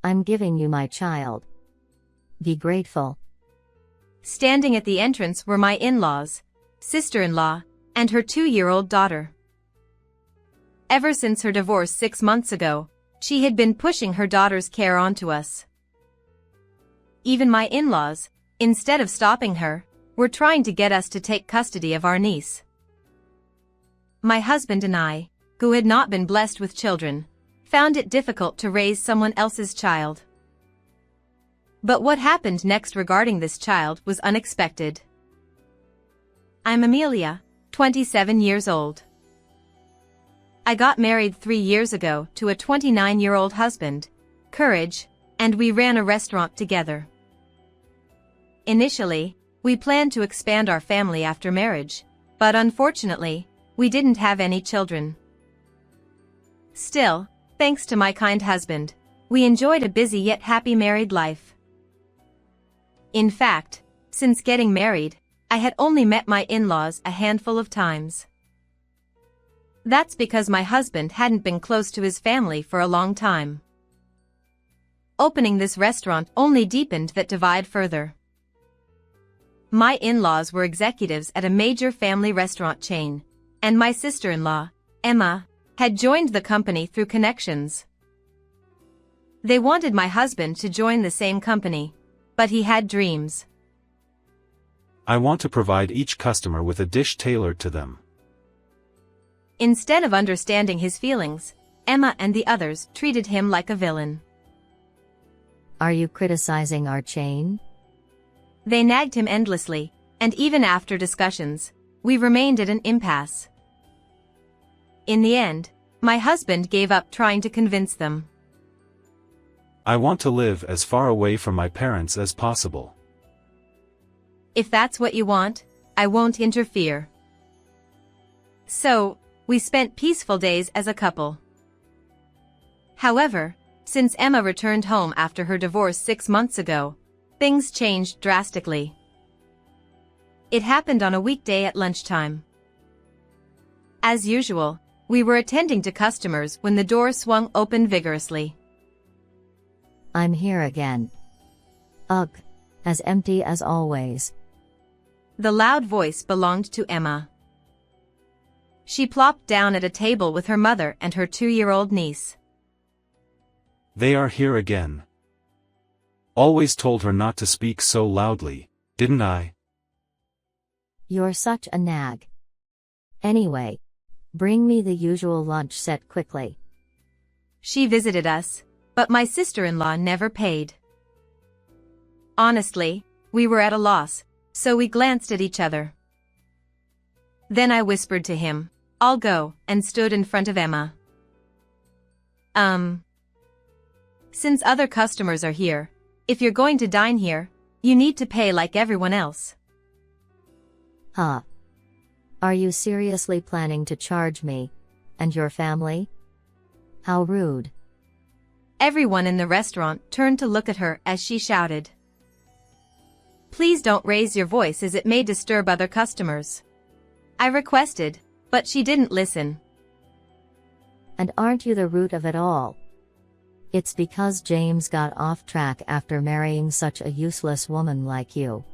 I'm giving you my child. Be grateful. Standing at the entrance were my in-laws, sister-in-law, and her 2-year-old daughter. Ever since her divorce 6 months ago, she had been pushing her daughter's care onto us. Even my in-laws, instead of stopping her, were trying to get us to take custody of our niece. My husband and I, who had not been blessed with children, found it difficult to raise someone else's child. But what happened next regarding this child was unexpected. I'm Amelia, 27 years old. I got married 3 years ago to a 29-year-old husband, Courage, and we ran a restaurant together. Initially, we planned to expand our family after marriage, but unfortunately, we didn't have any children. Still, thanks to my kind husband, we enjoyed a busy yet happy married life. In fact, since getting married, I had only met my in-laws a handful of times. That's because my husband hadn't been close to his family for a long time. Opening this restaurant only deepened that divide further. My in-laws were executives at a major family restaurant chain, and my sister-in-law, Emma, had joined the company through connections. They wanted my husband to join the same company, but he had dreams. I want to provide each customer with a dish tailored to them. Instead of understanding his feelings, Emma and the others treated him like a villain. Are you criticizing our chain? They nagged him endlessly, and even after discussions, we remained at an impasse. In the end, my husband gave up trying to convince them. I want to live as far away from my parents as possible. If that's what you want, I won't interfere. So, we spent peaceful days as a couple. However, since Emma returned home after her divorce 6 months ago, things changed drastically. It happened on a weekday at lunchtime. As usual, we were attending to customers when the door swung open vigorously. I'm here again. Ugh, as empty as always. The loud voice belonged to Emma. She plopped down at a table with her mother and her 2-year-old niece. They are here again. Always told her not to speak so loudly, didn't I? You're such a nag. Anyway, bring me the usual lunch set quickly. She visited us, but my sister-in-law never paid. Honestly, we were at a loss, so we glanced at each other. Then I whispered to him, "I'll go," and stood in front of Emma. Since other customers are here, if you're going to dine here, you need to pay like everyone else. Huh? Are you seriously planning to charge me and your family? How rude. Everyone in the restaurant turned to look at her as she shouted, "Please don't raise your voice as it may disturb other customers," I requested, but she didn't listen. And aren't you the root of it all? It's because James got off track after marrying such a useless woman like you.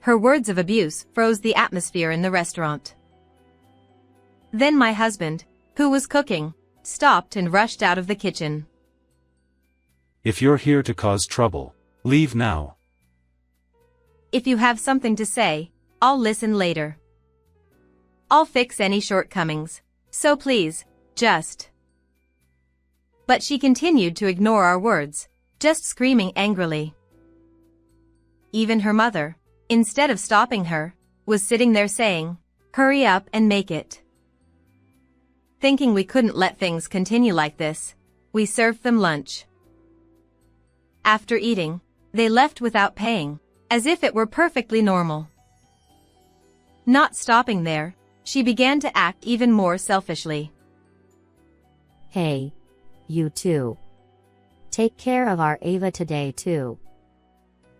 Her words of abuse froze the atmosphere in the restaurant. Then my husband, who was cooking, stopped and rushed out of the kitchen. If you're here to cause trouble, leave now. If you have something to say, I'll listen later. I'll fix any shortcomings, so please, just. But she continued to ignore our words, just screaming angrily. Even her mother, instead of stopping her, was sitting there saying, "Hurry up and make it." Thinking we couldn't let things continue like this, we served them lunch. After eating, they left without paying, as if it were perfectly normal. Not stopping there, she began to act even more selfishly. Hey, you too. Take care of our Ava today too.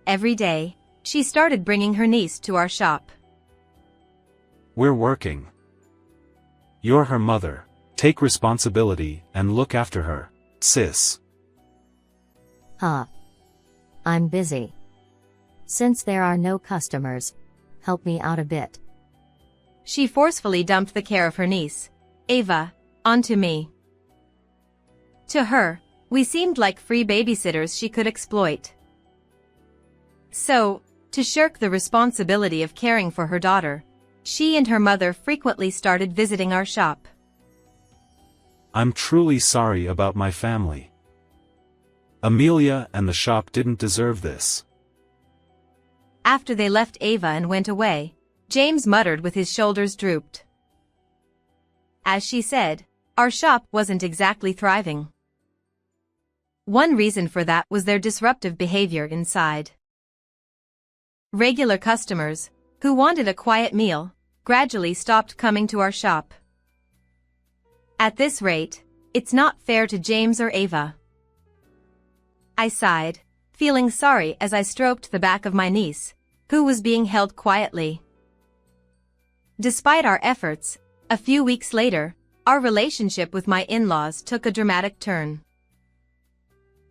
Every day, she started bringing her niece to our shop. We're working. You're her mother. Take responsibility and look after her, sis. Huh. I'm busy. Since there are no customers, help me out a bit. She forcefully dumped the care of her niece, Ava, onto me. To her, we seemed like free babysitters she could exploit. So, to shirk the responsibility of caring for her daughter, she and her mother frequently started visiting our shop. I'm truly sorry about my family. Amelia and the shop didn't deserve this. After they left Ava and went away, James muttered with his shoulders drooped. As she said, our shop wasn't exactly thriving. One reason for that was their disruptive behavior inside. Regular customers, who wanted a quiet meal, gradually stopped coming to our shop. At this rate, it's not fair to James or Ava. I sighed, feeling sorry as I stroked the back of my niece, who was being held quietly. Despite our efforts, a few weeks later, our relationship with my in-laws took a dramatic turn.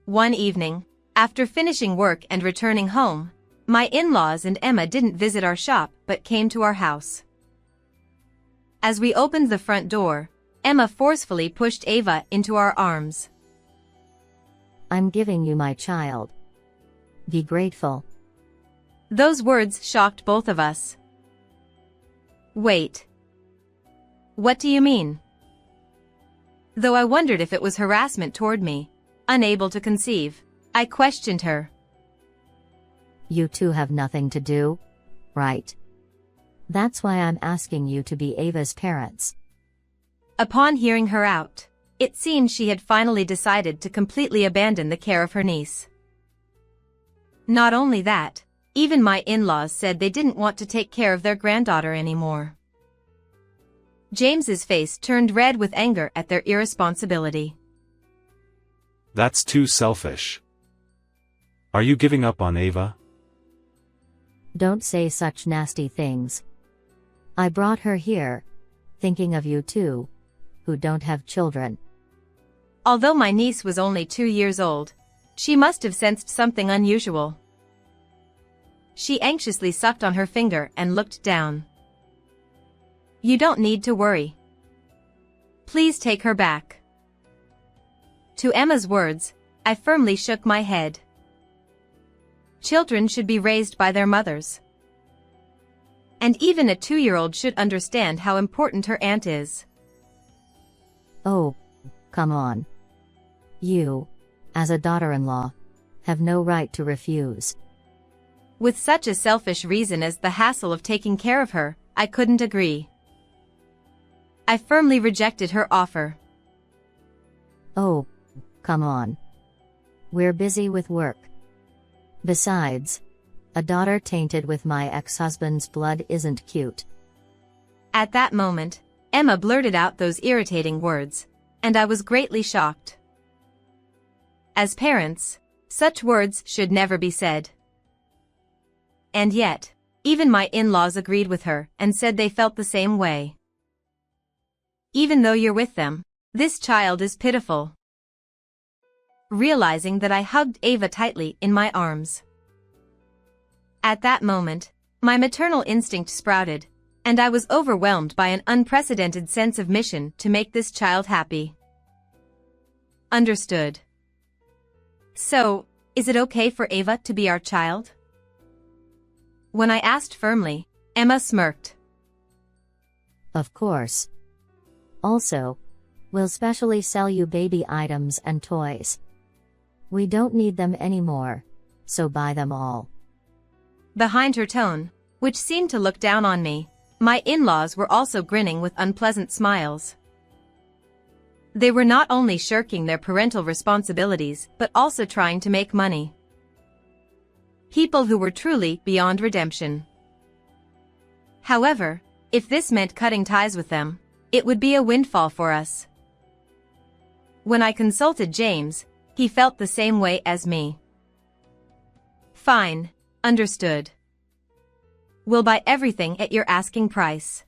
One evening, after finishing work and returning home, my in-laws and Emma didn't visit our shop but came to our house. As we opened the front door, Emma forcefully pushed Ava into our arms. I'm giving you my child. Be grateful. Those words shocked both of us. Wait. What do you mean? Though I wondered if it was harassment toward me, unable to conceive, I questioned her. You two have nothing to do, right? That's why I'm asking you to be Ava's parents. Upon hearing her out, it seemed she had finally decided to completely abandon the care of her niece. Not only that, even my in-laws said they didn't want to take care of their granddaughter anymore. James's face turned red with anger at their irresponsibility. That's too selfish. Are you giving up on Ava? Don't say such nasty things. I brought her here, thinking of you too, who don't have children. Although my niece was only 2 years old, she must have sensed something unusual. She anxiously sucked on her finger and looked down. You don't need to worry. Please take her back. To Emma's words, I firmly shook my head. Children should be raised by their mothers. And even a 2-year-old should understand how important her aunt is. Oh, come on. You, as a daughter-in-law, have no right to refuse. With such a selfish reason as the hassle of taking care of her, I couldn't agree. I firmly rejected her offer. Oh, come on. We're busy with work. Besides, a daughter tainted with my ex-husband's blood isn't cute. At that moment, Emma blurted out those irritating words, and I was greatly shocked. As parents, such words should never be said. And yet, even my in-laws agreed with her and said they felt the same way. Even though you're with them, this child is pitiful. Realizing that, I hugged Ava tightly in my arms. At that moment, my maternal instinct sprouted, and I was overwhelmed by an unprecedented sense of mission to make this child happy. Understood. So, is it okay for Ava to be our child? When I asked firmly, Emma smirked. Of course. Also, we'll specially sell you baby items and toys. We don't need them anymore, so buy them all. Behind her tone, which seemed to look down on me, my in-laws were also grinning with unpleasant smiles. They were not only shirking their parental responsibilities but also trying to make money. People who were truly beyond redemption. However, if this meant cutting ties with them, it would be a windfall for us. When I consulted James, he felt the same way as me. Fine, understood. We'll buy everything at your asking price.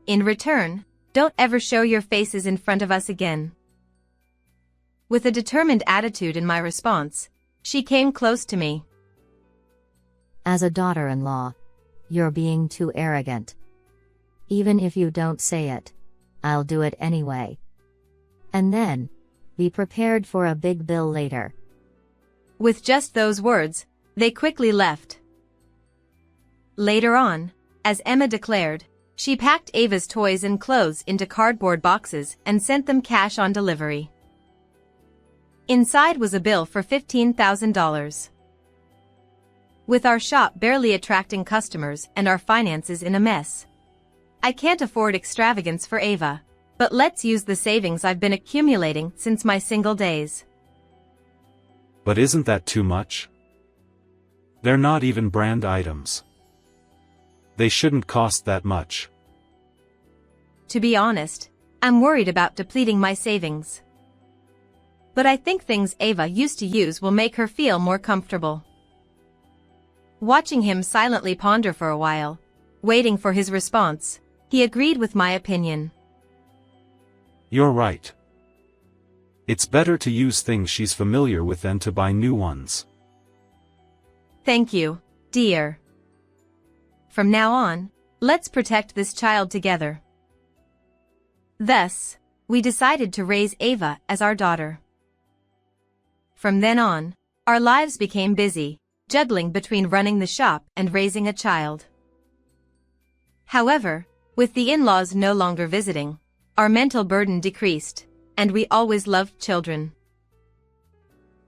In return, don't ever show your faces in front of us again. With a determined attitude in my response, she came close to me. As a daughter-in-law, you're being too arrogant. Even if you don't say it, I'll do it anyway. And then, be prepared for a big bill later. With just those words, they quickly left. Later on, as Emma declared, she packed Ava's toys and clothes into cardboard boxes and sent them cash on delivery. Inside was a bill for $15,000. With our shop barely attracting customers and our finances in a mess, I can't afford extravagance for Ava, but let's use the savings I've been accumulating since my single days. But isn't that too much? They're not even brand items. They shouldn't cost that much. To be honest, I'm worried about depleting my savings. But I think things Ava used to use will make her feel more comfortable. Watching him silently ponder for a while, waiting for his response, he agreed with my opinion. You're right. It's better to use things she's familiar with than to buy new ones. Thank you, dear. From now on, let's protect this child together. Thus, we decided to raise Ava as our daughter. From then on, our lives became busy, juggling between running the shop and raising a child. However, with the in-laws no longer visiting, our mental burden decreased, and we always loved children.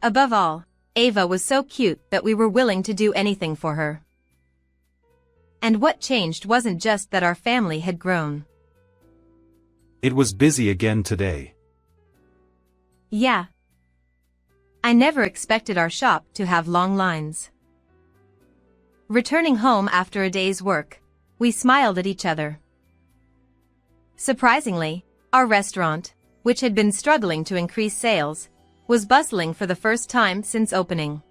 Above all, Ava was so cute that we were willing to do anything for her. And what changed wasn't just that our family had grown. It was busy again today. Yeah. I never expected our shop to have long lines. Returning home after a day's work, we smiled at each other. Surprisingly, our restaurant, which had been struggling to increase sales, was bustling for the first time since opening.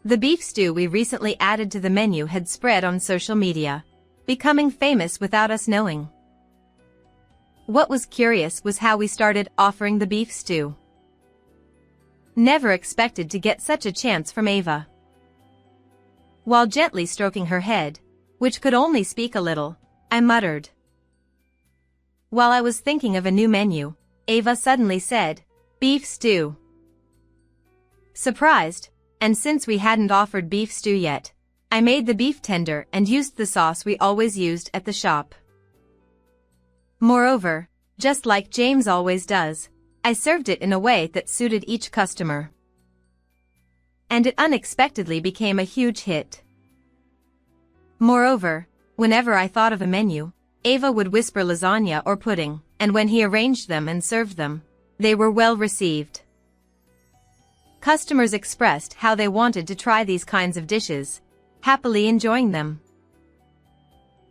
The beef stew we recently added to the menu had spread on social media, becoming famous without us knowing. What was curious was how we started offering the beef stew. Never expected to get such a chance from Ava. While gently stroking her head, which could only speak a little, I muttered. While I was thinking of a new menu, Ava suddenly said, "Beef stew." Surprised, and since we hadn't offered beef stew yet, I made the beef tender and used the sauce we always used at the shop. Moreover, just like James always does, I served it in a way that suited each customer. And it unexpectedly became a huge hit. Moreover, whenever I thought of a menu, Ava would whisper lasagna or pudding, and when he arranged them and served them, they were well received. Customers expressed how they wanted to try these kinds of dishes, happily enjoying them.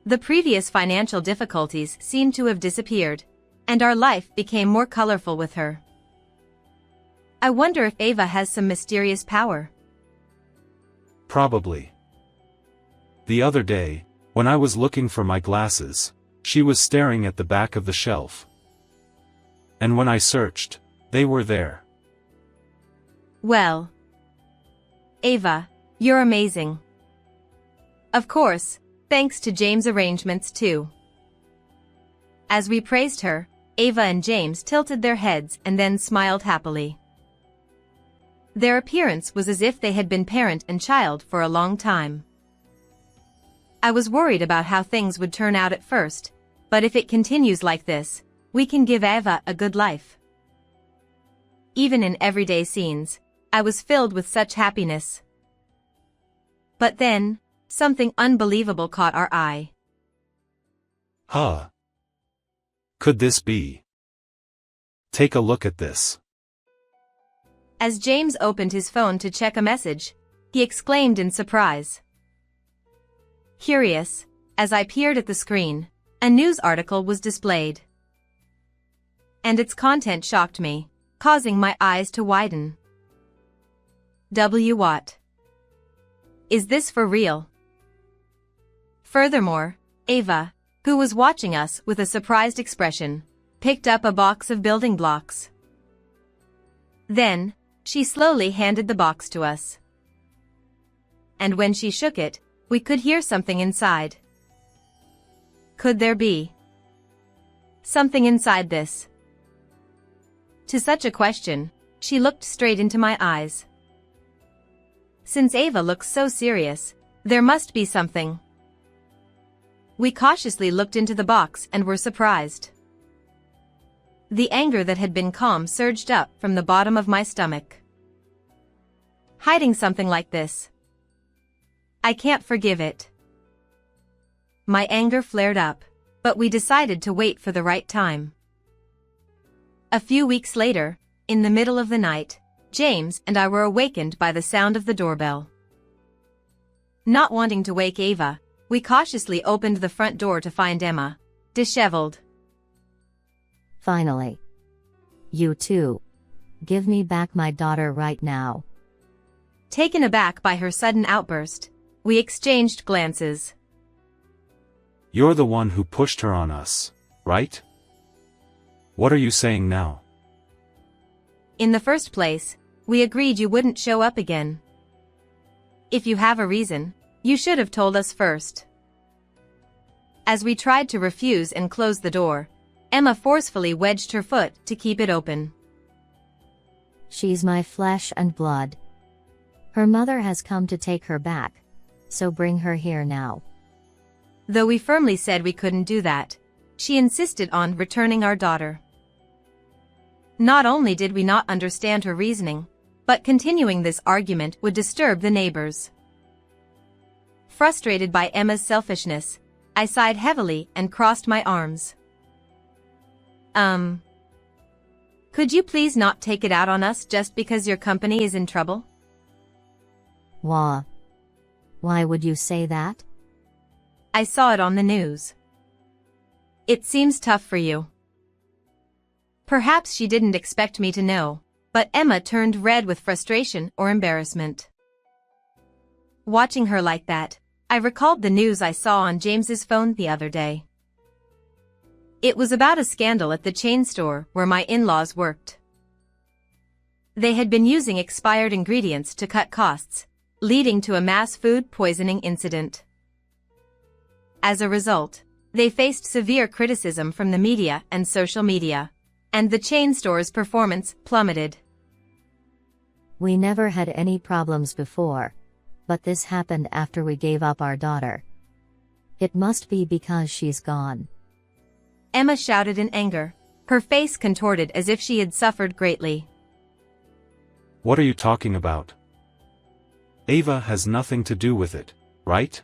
The previous financial difficulties seemed to have disappeared, and our life became more colorful with her. I wonder if Ava has some mysterious power. Probably. The other day, when I was looking for my glasses, she was staring at the back of the shelf. And when I searched, they were there. Well, Ava, you're amazing. Of course, thanks to James' arrangements too. As we praised her, Ava and James tilted their heads and then smiled happily. Their appearance was as if they had been parent and child for a long time. I was worried about how things would turn out at first, but if it continues like this, we can give Ava a good life. Even in everyday scenes, I was filled with such happiness. But then, something unbelievable caught our eye. Huh. Could this be? Take a look at this. As James opened his phone to check a message, he exclaimed in surprise. Curious, as I peered at the screen, a news article was displayed. And its content shocked me, causing my eyes to widen. What? Is this for real? Furthermore, Ava, who was watching us with a surprised expression, picked up a box of building blocks. Then, she slowly handed the box to us. And when she shook it, we could hear something inside. Could there be something inside this? To such a question, she looked straight into my eyes. Since Ava looks so serious, there must be something. We cautiously looked into the box and were surprised. The anger that had been calm surged up from the bottom of my stomach. Hiding something like this. I can't forgive it. My anger flared up, but we decided to wait for the right time. A few weeks later, in the middle of the night, James and I were awakened by the sound of the doorbell. Not wanting to wake Ava, we cautiously opened the front door to find Emma, disheveled. Finally. You too. Give me back my daughter right now. Taken aback by her sudden outburst, we exchanged glances. You're the one who pushed her on us, right? What are you saying now? In the first place, we agreed you wouldn't show up again. If you have a reason, you should have told us first. As we tried to refuse and close the door, Emma forcefully wedged her foot to keep it open. She's my flesh and blood. Her mother has come to take her back, so bring her here now. Though we firmly said we couldn't do that, she insisted on returning our daughter. Not only did we not understand her reasoning, but continuing this argument would disturb the neighbors. Frustrated by Emma's selfishness, I sighed heavily and crossed my arms. Could you please not take it out on us just because your company is in trouble? Why would you say that? I saw it on the news. It seems tough for you. Perhaps she didn't expect me to know, but Emma turned red with frustration or embarrassment. Watching her like that, I recalled the news I saw on James's phone the other day. It was about a scandal at the chain store where my in-laws worked. They had been using expired ingredients to cut costs, leading to a mass food poisoning incident. As a result, they faced severe criticism from the media and social media, and the chain store's performance plummeted. We never had any problems before, but this happened after we gave up our daughter. It must be because she's gone. Emma shouted in anger, her face contorted as if she had suffered greatly. What are you talking about? Ava has nothing to do with it, right?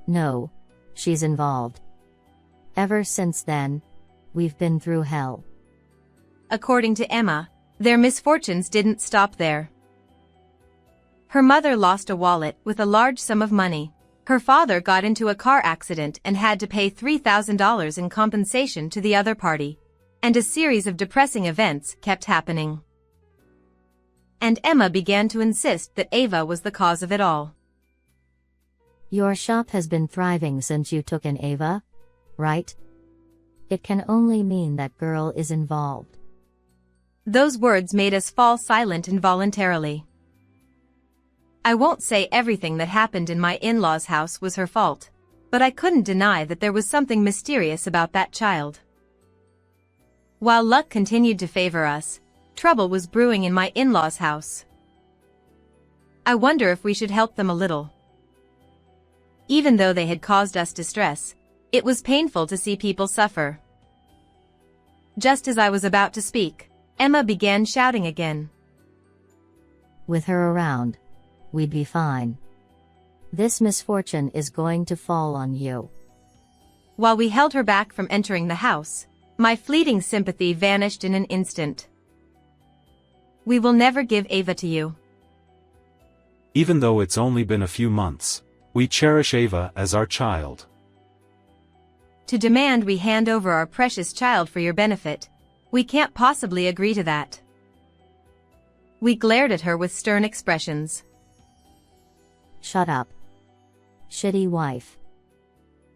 No, she's involved. Ever since then, we've been through hell. According to Emma, their misfortunes didn't stop there. Her mother lost a wallet with a large sum of money. Her father got into a car accident and had to pay $3,000 in compensation to the other party. And a series of depressing events kept happening. And Emma began to insist that Ava was the cause of it all. Your shop has been thriving since you took in Ava, right? It can only mean that girl is involved. Those words made us fall silent involuntarily. I won't say everything that happened in my in-laws' house was her fault, but I couldn't deny that there was something mysterious about that child. While luck continued to favor us, trouble was brewing in my in-laws' house. I wonder if we should help them a little. Even though they had caused us distress, it was painful to see people suffer. Just as I was about to speak, Emma began shouting again. With her around, we'd be fine. This misfortune is going to fall on you. While we held her back from entering the house, my fleeting sympathy vanished in an instant. We will never give Ava to you. Even though it's only been a few months, we cherish Ava as our child. To demand we hand over our precious child for your benefit, we can't possibly agree to that. We glared at her with stern expressions. Shut up. Shitty wife.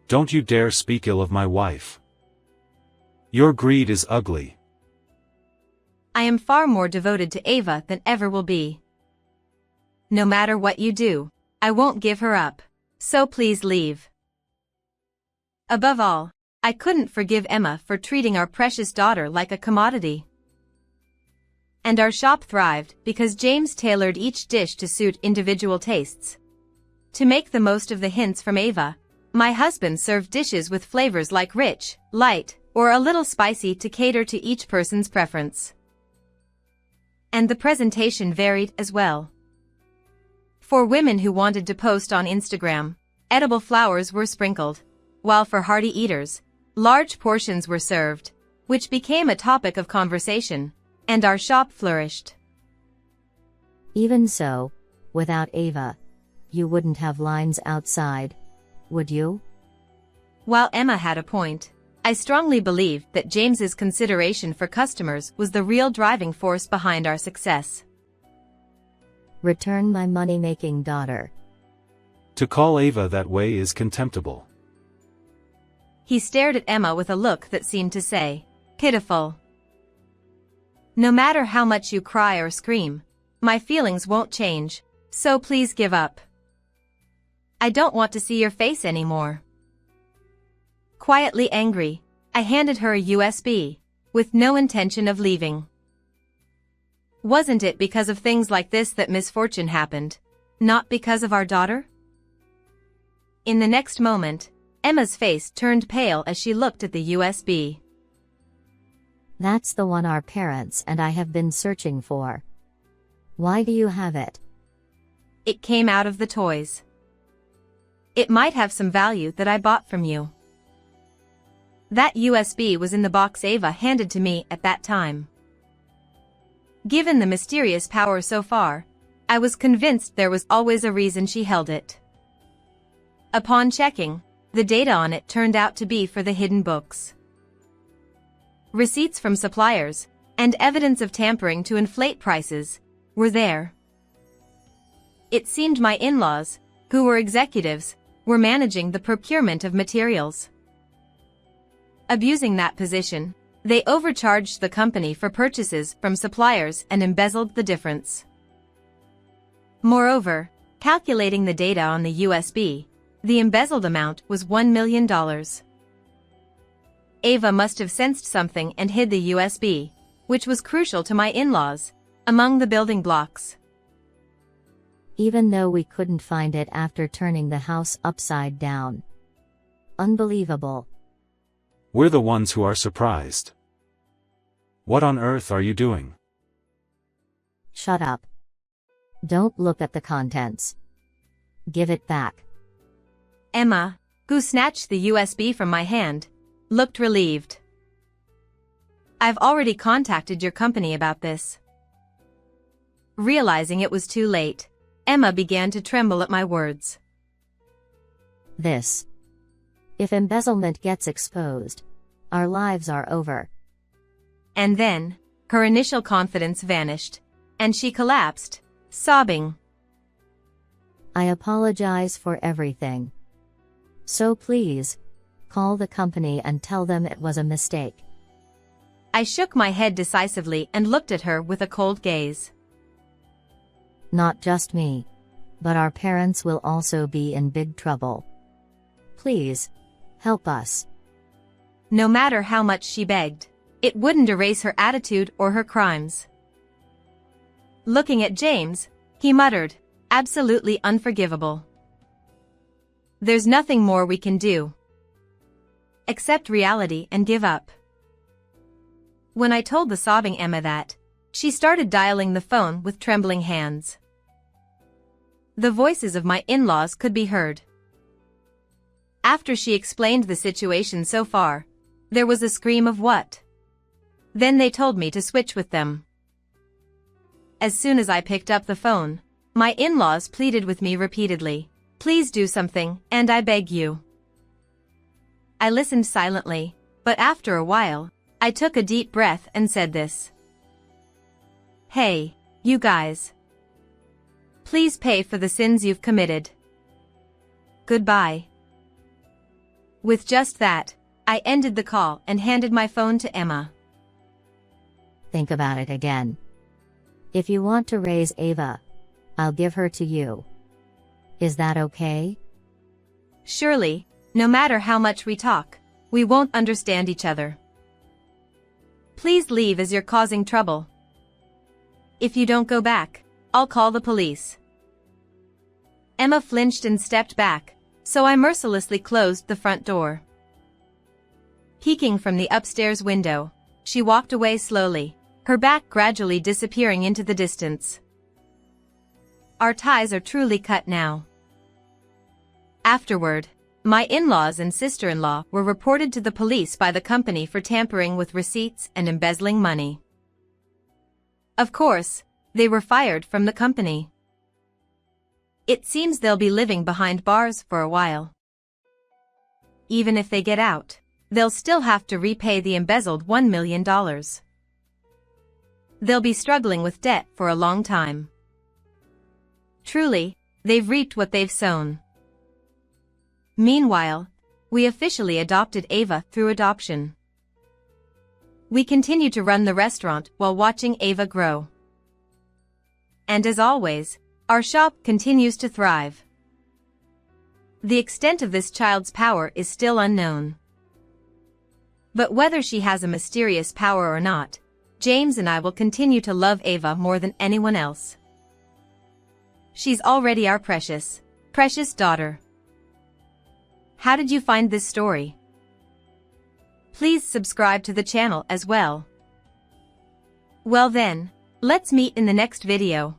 Don't you dare speak ill of my wife. Your greed is ugly. I am far more devoted to Ava than ever will be. No matter what you do, I won't give her up. So please leave. Above all, I couldn't forgive Emma for treating our precious daughter like a commodity. And our shop thrived because James tailored each dish to suit individual tastes. To make the most of the hints from Ava, my husband served dishes with flavors like rich, light, or a little spicy to cater to each person's preference. And the presentation varied as well. For women who wanted to post on Instagram, edible flowers were sprinkled, while for hearty eaters, large portions were served, which became a topic of conversation, and our shop flourished. Even so, without Ava, you wouldn't have lines outside, would you? While Emma had a point, I strongly believed that James's consideration for customers was the real driving force behind our success. Return my money-making daughter. To call Ava that way is contemptible. He stared at Emma with a look that seemed to say, pitiful. No matter how much you cry or scream, my feelings won't change, so please give up. I don't want to see your face anymore. Quietly angry, I handed her a USB, with no intention of leaving. Wasn't it because of things like this that misfortune happened, not because of our daughter? In the next moment, Emma's face turned pale as she looked at the USB. That's the one our parents and I have been searching for. Why do you have it? It came out of the toys. It might have some value that I bought from you. That USB was in the box Ava handed to me at that time. Given the mysterious power so far, I was convinced there was always a reason she held it. Upon checking, the data on it turned out to be for the hidden books. Receipts from suppliers, and evidence of tampering to inflate prices, were there. It seemed my in-laws, who were executives, were managing the procurement of materials. Abusing that position, they overcharged the company for purchases from suppliers and embezzled the difference. Moreover, calculating the data on the USB, the embezzled amount was $1 million. Ava must have sensed something and hid the USB, which was crucial to my in-laws, among the building blocks. Even though we couldn't find it after turning the house upside down. Unbelievable. We're the ones who are surprised. What on earth are you doing? Shut up. Don't look at the contents. Give it back. Emma, who snatched the USB from my hand, looked relieved. I've already contacted your company about this. Realizing it was too late, Emma began to tremble at my words. If embezzlement gets exposed, our lives are over. And then, her initial confidence vanished, and she collapsed, sobbing. I apologize for everything. So please, call the company and tell them it was a mistake. I shook my head decisively and looked at her with a cold gaze. Not just me, but our parents will also be in big trouble. Please, help us. No matter how much she begged, it wouldn't erase her attitude or her crimes. Looking at James, he muttered, absolutely unforgivable. There's nothing more we can do. Accept reality and give up. When I told the sobbing Emma that, she started dialing the phone with trembling hands. The voices of my in-laws could be heard. After she explained the situation so far, there was a scream of what? Then they told me to switch with them. As soon as I picked up the phone, my in-laws pleaded with me repeatedly, please do something, and I beg you. I listened silently, but after a while, I took a deep breath and said this. Hey, you guys. Please pay for the sins you've committed. Goodbye. With just that, I ended the call and handed my phone to Emma. think about it again. If you want to raise Ava, I'll give her to you. Is that okay? Surely, no matter how much we talk, we won't understand each other. Please leave as you're causing trouble. If you don't go back, I'll call the police. Emma flinched and stepped back, so I mercilessly closed the front door. Peeking from the upstairs window, she walked away slowly, her back gradually disappearing into the distance. Our ties are truly cut now. Afterward, my in-laws and sister-in-law were reported to the police by the company for tampering with receipts and embezzling money. Of course, they were fired from the company. It seems they'll be living behind bars for a while. Even if they get out, they'll still have to repay the embezzled $1 million. They'll be struggling with debt for a long time. Truly, they've reaped what they've sown. Meanwhile, we officially adopted Ava through adoption. We continue to run the restaurant while watching Ava grow. And as always, our shop continues to thrive. The extent of this child's power is still unknown. But whether she has a mysterious power or not, James and I will continue to love Ava more than anyone else. She's already our precious, precious daughter. How did you find this story? Please subscribe to the channel as well. Well then, let's meet in the next video.